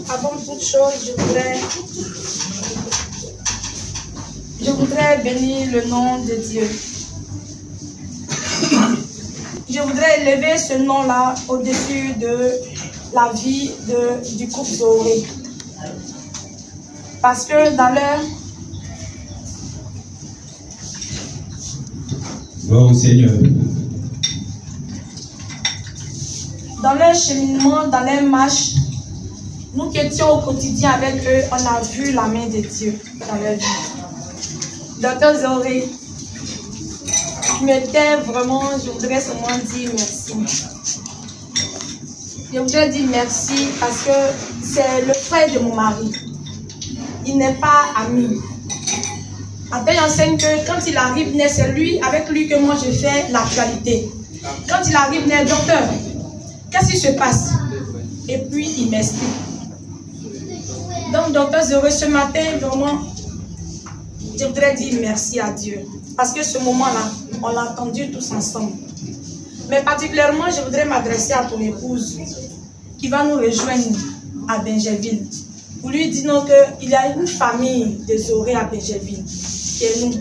avant toute chose, je voudrais bénir le nom de Dieu. Je voudrais élever ce nom-là au-dessus de la vie du couple Zoré. Parce que dans leur... Gloire au Seigneur. Dans leur cheminement, dans leur marche, nous qui étions au quotidien avec eux, on a vu la main de Dieu dans leur vie. Docteur Zoré, tu m'étais vraiment, je voudrais seulement dire merci. Je voudrais dire merci parce que c'est le frère de mon mari. Il n'est pas ami. Après, j'enseigne que quand il arrive, c'est lui, avec lui que moi je fais l'actualité. Quand il arrive, docteur, qu'est-ce qui se passe? Et puis, il m'explique. Donc, docteur Zoré, ce matin, vraiment, je voudrais dire merci à Dieu. Parce que ce moment-là, on l'a entendu tous ensemble. Mais particulièrement, je voudrais m'adresser à ton épouse qui va nous rejoindre à Benjerville. Pour lui dire qu'il y a une famille de Zoré à Benjerville, qui est nous.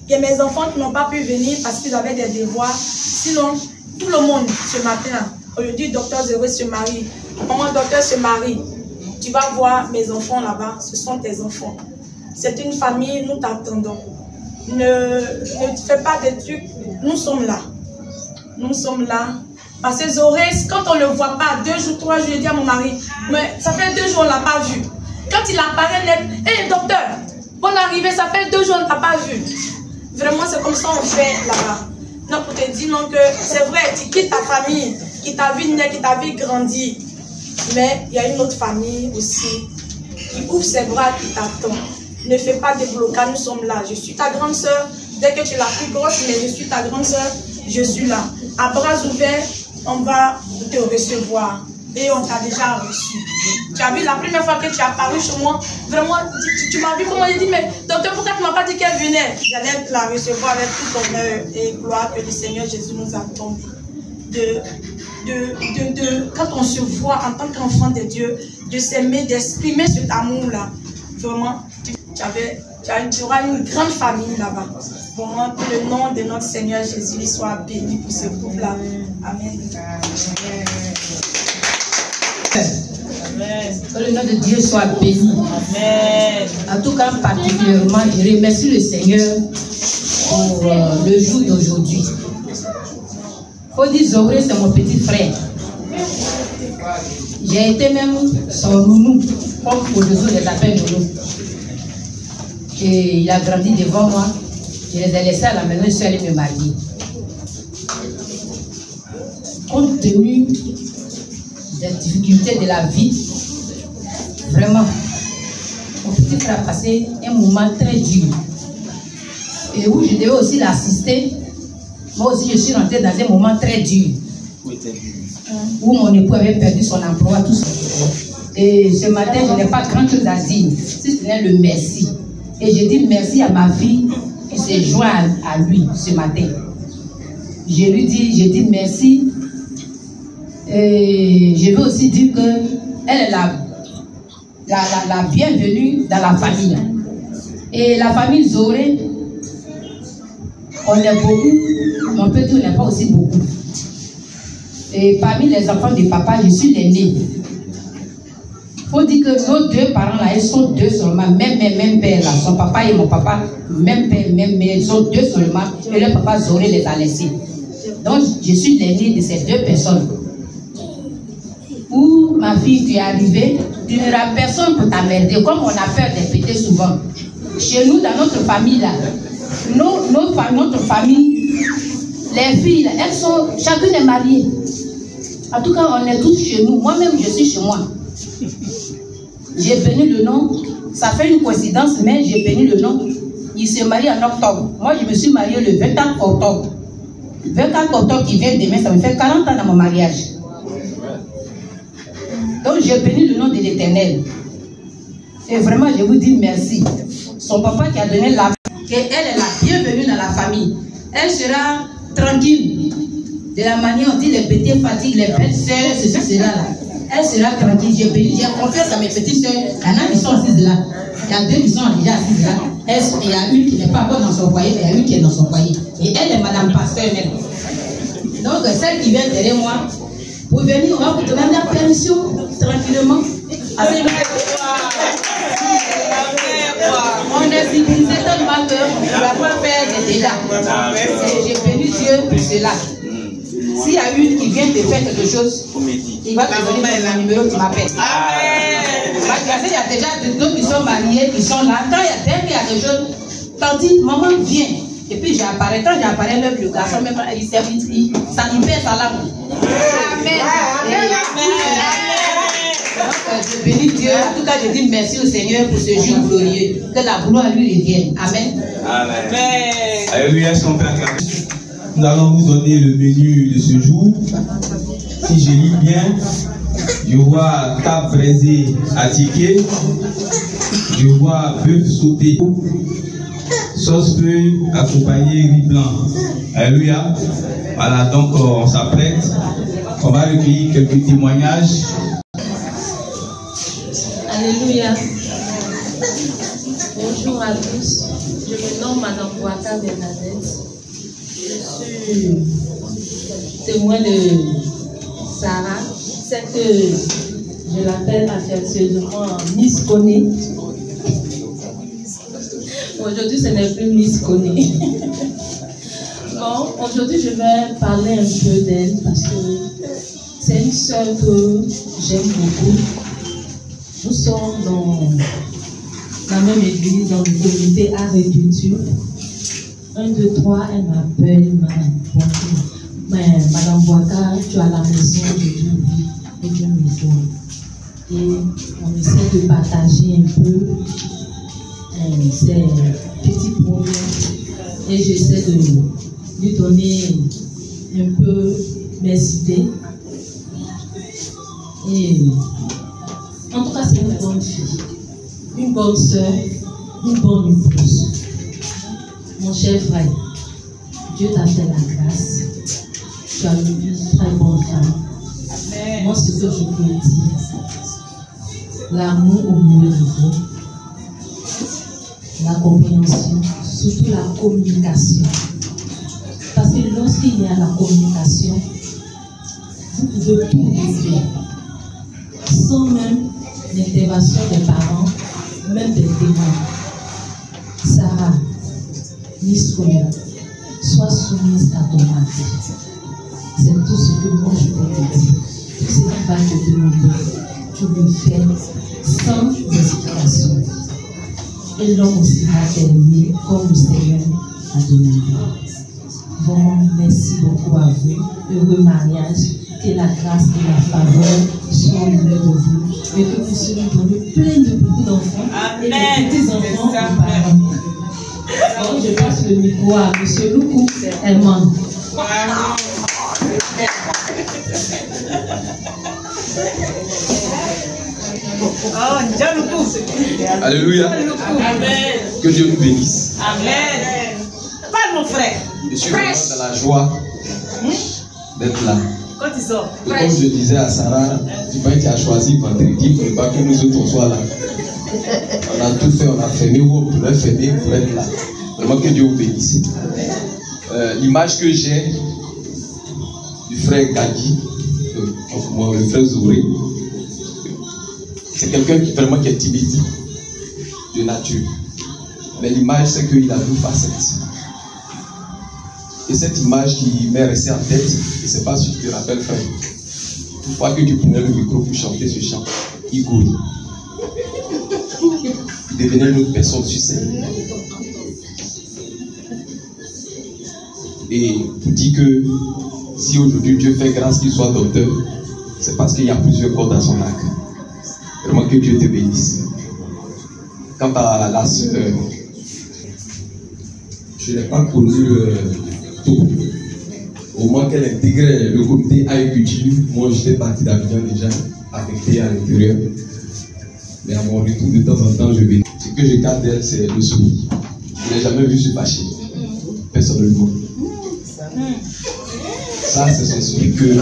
Il y a mes enfants qui n'ont pas pu venir parce qu'ils avaient des devoirs. Sinon, tout le monde, ce matin, aujourd'hui, docteur Zoré se marie. Maman, docteur se marie. Tu vas voir mes enfants là-bas, ce sont tes enfants. C'est une famille, nous t'attendons. Ne fais pas des trucs, nous sommes là. Nous sommes là. Parce que Zoré, quand on ne le voit pas, 2 jours, 3 jours, je dis à mon mari, mais ça fait 2 jours, on ne l'a pas vu. Quand il apparaît, hé docteur, bonne arrivée, ça fait 2 jours, on ne t'a pas vu. Vraiment, c'est comme ça qu'on fait là-bas. Non, pour te dire non, que c'est vrai, tu quittes ta famille, qui t'a vu naître, qui t'a vu grandir. Mais il y a une autre famille aussi qui ouvre ses bras, qui t'attend. Ne fais pas de blocage, nous sommes là. Je suis ta grande soeur. Dès que tu es la plus grosse, mais je suis ta grande soeur, je suis là. À bras ouverts, on va te recevoir. Et on t'a déjà reçu. Tu as vu la première fois que tu es apparu chez moi, vraiment, tu m'as vu comment j'ai dit, mais docteur, pourquoi tu ne m'as pas dit qu'elle venait? J'allais la recevoir avec tout honneur et gloire que le Seigneur Jésus nous a tombé. Quand on se voit en tant qu'enfant de Dieu, de s'aimer, d'exprimer cet amour-là, vraiment, tu auras une grande famille là-bas. Vraiment, que le nom de notre Seigneur Jésus soit béni pour ce couple-là. Amen. Que le nom de Dieu soit béni. Amen. En tout cas, particulièrement, je remercie le Seigneur pour le jour d'aujourd'hui. Faut dire Zoré, c'est mon petit frère. J'ai été même son nounou, comme pour les autres les appelle nounou. Et il a grandi devant moi. Je les ai laissés à la maison, je suis allée me marier. Compte tenu des difficultés de la vie, vraiment, mon petit frère a passé un moment très dur. Et où je devais aussi l'assister, moi aussi je suis rentrée dans un moment très dur. Où mon époux avait perdu son emploi, tout ça. Et ce matin, je n'ai pas grand chose à dire, si ce n'est le merci. Et je dis merci à ma fille qui s'est jointe à lui ce matin. Je lui dis, je dis merci. Et je veux aussi dire qu'elle est la bienvenue dans la famille. Et la famille Zoré, on est beaucoup, mais on peut dire qu'on n'est pas aussi beaucoup. Et parmi les enfants de papa, je suis l'aîné. Il faut dire que nos 2 parents là, ils sont 2 seulement, même père là. Son papa et mon papa, même père, même mère, ils sont 2 seulement. Et le papa Zoré les a laissés. Donc je suis l'aîné de ces 2 personnes. Où ma fille, tu es arrivée, tu n'auras personne pour t'emmerder, comme on a peur de péter souvent. Chez nous, dans notre famille là, notre famille, les filles là, elles sont, chacune est mariée. En tout cas, on est tous chez nous. Moi-même, je suis chez moi. J'ai béni le nom. Ça fait une coïncidence, mais j'ai béni le nom. Il s'est marié en octobre. Moi, je me suis mariée le 24 octobre. Le 24 octobre qui vient demain, ça me fait 40 ans dans mon mariage. Donc, j'ai béni le nom de l'Éternel. Et vraiment, je vous dis merci. Son papa qui a donné la vie, qu'elle est la bienvenue dans la famille. Elle sera tranquille. De la manière, on dit les petits fatigues, les belles sœurs, ceci, cela là. elle sera tranquille. J'ai confiance à mes petites soeurs. Il y en a qui sont assises là. Il y a 2 qui sont déjà assises là. Il y a une qui n'est pas encore dans son foyer, mais il y a une qui est dans son foyer. Et elle est Madame Pasteur même. Donc, celle qui vient derrière moi, pour venir, on va vous demander la permission, tranquillement. On est civilisé tellement qu'on ne va pas faire des dégâts. J'ai béni Dieu pour cela. S'il y a une qui vient te faire quelque chose, il va te donner le numéro, tu m'appelles. Parce qu'il y a déjà d'autres qui sont mariés, qui sont là. Quand il y a quelque chose, t'en dis, maman, viens. Et puis j'apparais, quand j'apparais, même le garçon, même il perd sa langue. Amen. Je bénis Dieu. En tout cas, je dis merci au Seigneur pour ce jour glorieux. Que la gloire lui revienne. Amen. Amen. Alléluia, son Père. Nous allons vous donner le menu de ce jour. Si je lis bien, je vois table braisée à ticket. Je vois bœuf sauté, sauce feuille accompagnée riz blanc. Alléluia. Voilà, donc on s'apprête. On va recueillir quelques témoignages. Alléluia. Bonjour à tous. Je me nomme Madame Bouaka Bernadette. Je suis témoin de Sarah. C'est que je l'appelle affectueusement Miss Koné. Aujourd'hui, ce n'est plus Miss Koné. Bon, aujourd'hui, je vais parler un peu d'elle parce que c'est une sœur que j'aime beaucoup. Nous sommes dans la même église, dans le comité art et culture. 1, 2, 3, elle m'appelle Madame Bouaka, tu es à la maison, je dis oui, et Dieu me voit. Et on essaie de partager un peu ces petits problèmes et j'essaie de lui donner un peu mes idées. Et en tout cas, c'est une bonne fille, une bonne soeur, une bonne épouse. Mon cher frère, Dieu t'a fait la grâce. Tu as une très bonne femme. Amen. Moi, ce que je peux dire, l'amour au mieux niveau, la compréhension, surtout la communication. Parce que lorsqu'il y a la communication, vous pouvez tout vivre. Sans même l'intervention des parents, même des témoins. Sarah, Miss Koné, sois soumise à ton mari. C'est tout ce que moi je peux te dire. Tout ce qu'il va te demander, tu le fais sans explication. Et l'homme aussi va t'aimer comme le Seigneur a demandé. Bon, merci beaucoup à vous. Heureux mariage. Que la grâce et la faveur soient au milieu de vous. Et que vous serez donnés plein de beaucoup d'enfants. Et de petits-enfants aux parents. Alors, je passe le micro à M. Loukou Herman. Alléluia. Amen. Que Dieu nous bénisse. Amen. Parle, mon frère. Je suis vraiment dans la joie d'être là. Quand ils sortent. Et comme je disais à Sarah, tu vois qu'il a choisi vendredi pour ne pas que nous autres on soit là. On a tout fait, on a fermé où on pourrait fermer pour être là. Vraiment que Dieu vous bénisse. L'image que j'ai du frère Gadi, moi, le frère Zouré, c'est quelqu'un qui vraiment qui est timide de nature. Mais l'image, c'est qu'il a deux facettes. Et cette image qui m'est restée en tête, je ne sais pas si tu te rappelles, frère, une fois que tu prenais le micro pour chanter ce chant, il gouille. Il devenait une autre personne sur scène. Et pour dire que si aujourd'hui Dieu fait grâce qu'il soit docteur, c'est parce qu'il y a plusieurs cordes à son arc. Vraiment que Dieu te bénisse. Quant à la sœur, je n'ai pas connu tout. Au moins qu'elle intégrait le comité agriculture, moi j'étais parti d'Avignon déjà, affecté à l'intérieur. Mais à mon retour de temps en temps, je vais. Ce que je garde d'elle, c'est le sourire. Je n'ai jamais vu se fâcher. Personnellement. Ça, c'est son sourire que.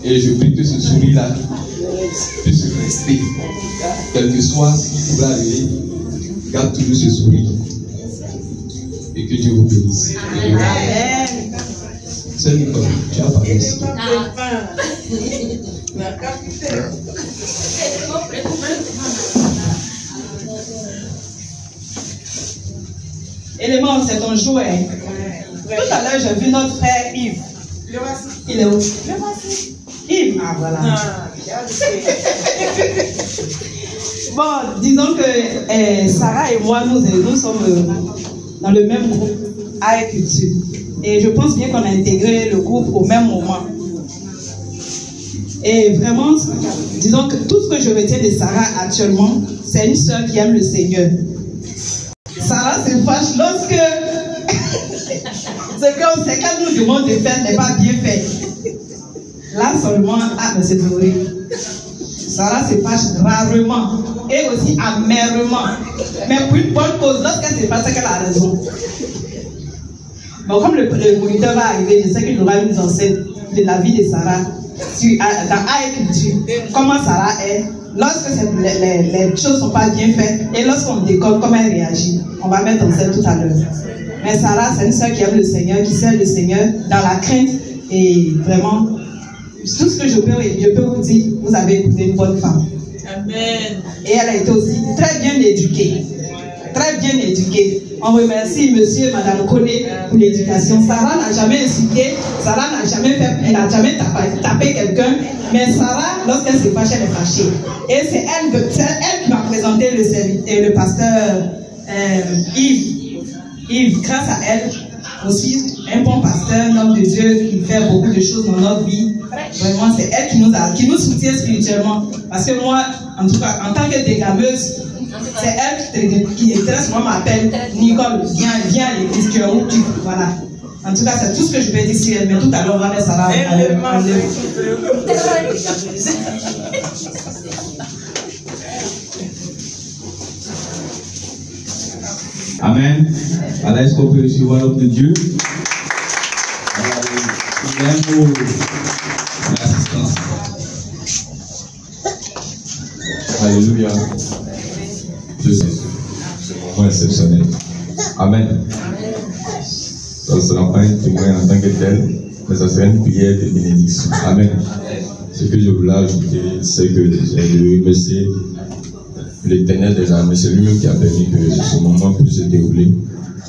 Et je prie que ce sourire-là puisse rester. Quel que soit ce qui pourrait arriver, garde toujours ce sourire. Et que Dieu vous bénisse. Amen. C'est Nicole, tu as parlé ici. Élément, c'est ton jouet. Tout à l'heure, j'ai vu notre frère Yves. Il est où? Yves. Ah, voilà. Bon, disons que Sarah et moi, nous sommes dans le même groupe Art et Culture. Et je pense bien qu'on a intégré le groupe au même moment. Et vraiment, disons que tout ce que je retiens de Sarah actuellement, c'est une sœur qui aime le Seigneur. Sarah se fâche lorsque ce qu'elle nous demande de faire n'est pas bien fait. Là seulement, mais c'est horrible. Sarah se fâche rarement et aussi amèrement. Mais pour une bonne cause, lorsqu'elle se fâche, c'est qu'elle a raison. Bon, comme le moniteur va arriver, je sais qu'il aura une enseigne de la vie de Sarah dans Art et Culture. Comment Sarah est, lorsque les choses ne sont pas bien faites et lorsqu'on décolle, comment elle réagit. On va mettre en scène tout à l'heure. Mais Sarah, c'est une sœur qui aime le Seigneur, qui sert le Seigneur dans la crainte. Et vraiment, tout ce que je peux vous dire, vous avez épousé une bonne femme. Amen. Et elle a été aussi très bien éduquée. Très bien éduquée. On remercie monsieur et madame Koné pour l'éducation. Sarah n'a jamais insulté, Sarah n'a jamais tapé quelqu'un, mais Sarah, lorsqu'elle se fâche, elle est fâchée. Et c'est elle qui m'a présenté le pasteur Yves. Grâce à elle, aussi un bon pasteur, un homme de Dieu qui fait beaucoup de choses dans notre vie. Vraiment, c'est elle qui nous soutient spirituellement. Parce que moi, en tout cas, en tant que dégameuse, c'est elle qui très souvent m'appelle Nicole, viens à l'église, tu es où tu. Voilà. En tout cas, c'est tout ce que je peux dire sur elle, mais tout à l'heure, on va laisser Sarah Amen. Alors, est-ce qu'on peut recevoir l'homme de Dieu? L'assistance. Alléluia. Je sais, c'est un moment exceptionnel. Amen. Ça ne sera pas un témoin en tant que tel, mais ça sera une prière de bénédiction. Amen. Ce que je voulais ajouter, c'est que j'ai remercié l'Éternel des armées, c'est lui-même qui a permis que ce moment puisse se dérouler.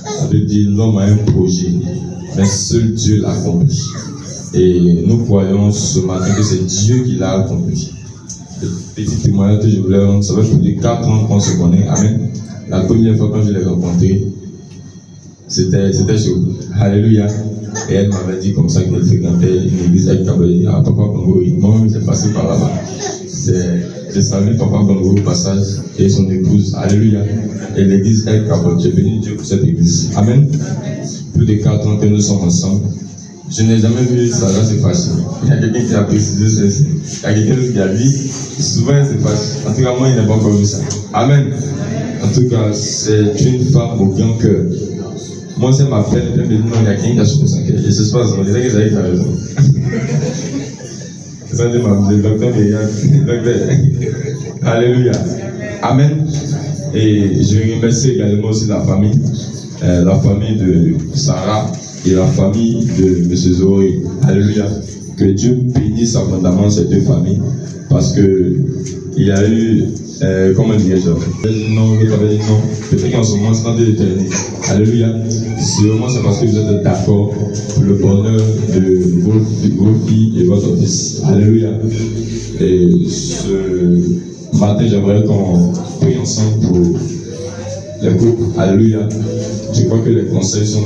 Ça veut dire l'homme a un projet, mais seul Dieu l'a accompli. Et nous croyons ce matin que c'est Dieu qui l'a accompli. Le petit témoignage que je voulais rendre, ça va plus de 4 ans qu'on se connaît. Amen. La première fois quand je l'ai rencontré, c'était chaud. Alléluia. Et elle m'avait dit comme ça qu'elle fréquentait une église avec Papa Congo. Moi, j'ai passé par là-bas. J'ai salué Papa Congo au passage et son épouse. Alléluia. Et l'église El Cabot. J'ai béni Dieu pour cette église. Amen. Plus de 4 ans que nous sommes ensemble. Je n'ai jamais vu Sarah se fâcher. Il y a quelqu'un qui a précisé ceci. Il y a quelqu'un qui a dit souvent elle se fâche. En tout cas, moi, il n'a pas encore vu ça. Amen. En tout cas, c'est une femme au grand cœur. Moi, ça m'appelle, elle me dit non, il y a quelqu'un qui a chopé son cœur. Et ce se passe, on dirait que Zahid a raison. Ça, c'est le docteur de Alléluia. Amen. Et je remercie également aussi la famille de Sarah et la famille de M. Zoé. Alléluia. Que Dieu bénisse abondamment ces deux familles. Parce que il y a eu, comment dire-je, non, peut-être qu'en ce moment, c'est dans de l'éternité. Alléluia. Sûrement, c'est parce que vous êtes d'accord pour le bonheur de vos filles et votre fils. Alléluia. Et ce matin, j'aimerais qu'on prie ensemble pour les couples. Alléluia. Je crois que les conseils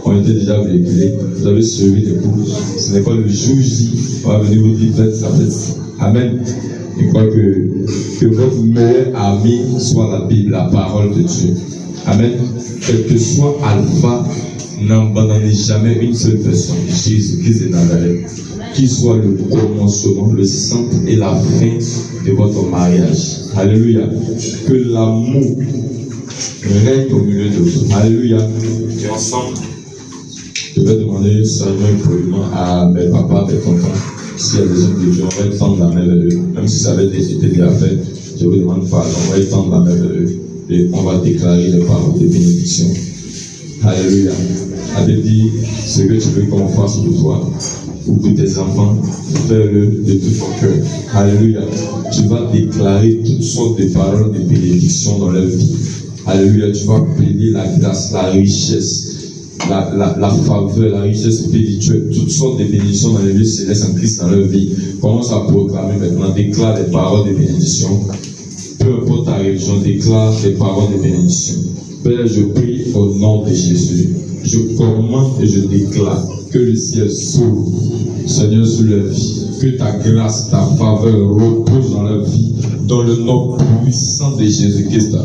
ont été déjà véhiculés. Vous avez suivi les couples. Ce n'est pas le jour J. On va venir vous dire faites ça, faites ça. Amen. Je crois que votre meilleur ami soit la Bible, la parole de Dieu. Amen. Quel que soit Alpha, n'abandonnez jamais une seule personne. Jésus-Christ de Nazareth. Qui soit le commencement, le centre et la fin de votre mariage. Alléluia. Que l'amour règne au milieu de vous. Alléluia. Et ensemble, je vais demander seulement et poliment à mes papas, mes tontons, s'il y a des hommes de Dieu, on va tendre la main vers eux. Même si ça avait été déjà fait, je vous demande pardon, on va tendre la main vers eux. Et on va déclarer les paroles de bénédiction. Alléluia. La Bible dit, ce que tu veux qu'on fasse pour toi ou pour tes enfants, fais-le de tout ton cœur. Alléluia. Tu vas déclarer toutes sortes de paroles de bénédiction dans leur vie. Alléluia. Tu vas bénir la grâce, la richesse, la faveur, la richesse spirituelle, toutes sortes de bénédictions dans les lieux célestes en Christ dans leur vie. Commence à proclamer maintenant, déclare les paroles de bénédiction. Peu importe ta religion, déclare les paroles de bénédiction. Père, je prie au nom de Jésus. Je commande et je déclare que le ciel s'ouvre, Seigneur, sur leur vie. Que ta grâce, ta faveur repose dans leur vie, dans le nom puissant de Jésus-Christ.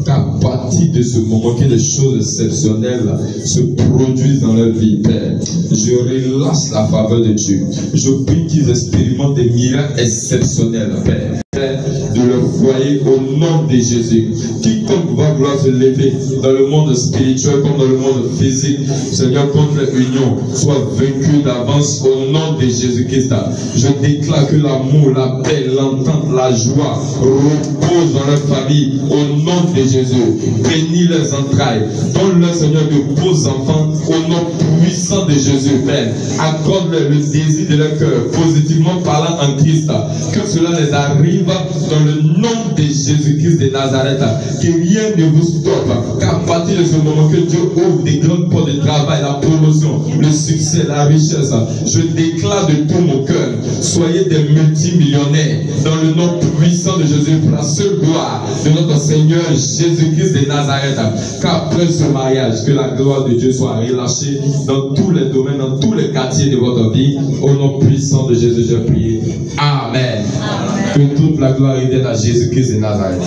Qu'à partir de ce moment, que des choses exceptionnelles se produisent dans leur vie, Père. Je relâche la faveur de Dieu. Je prie qu'ils expérimentent des miracles exceptionnels, Père. De leur foyer au nom de Jésus. Quiconque va vouloir se lever dans le monde spirituel comme dans le monde physique, Seigneur, contre l'union, soit vaincu d'avance au nom de Jésus-Christ. Je déclare que l'amour, la paix, l'entente, la joie reposent dans leur famille au nom de Jésus. Bénis leurs entrailles. Donne-leur, Seigneur, de beaux enfants au nom puissant de Jésus, Père. Accorde-leur le désir de leur cœur, positivement parlant en Christ. Que cela les arrive dans le nom de Jésus-Christ de Nazareth. Que rien ne vous stoppe. Qu'à partir de ce moment que Dieu ouvre des grandes portes de travail, la promotion, le succès, la richesse, je déclare de tout mon cœur, soyez des multimillionnaires dans le nom puissant de Jésus pour la seule gloire de notre Seigneur Jésus-Christ de Nazareth. Qu'après ce mariage, que la gloire de Dieu soit relâchée dans tous les domaines, dans tous les quartiers de votre vie. Au nom puissant de Jésus, je prie. Amen. Amen. Que toute la gloire revienne à Jésus-Christ de Nazareth.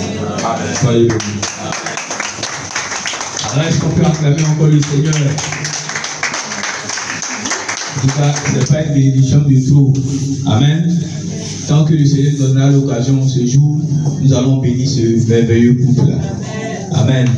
Amen. Soyez bénis. Alors, est-ce qu'on peut acclamer encore le Seigneur? En tout cas, ce n'est pas une bénédiction du tout. Amen. Tant que le Seigneur donnera l'occasion ce jour, nous allons bénir ce merveilleux couple-là. Amen.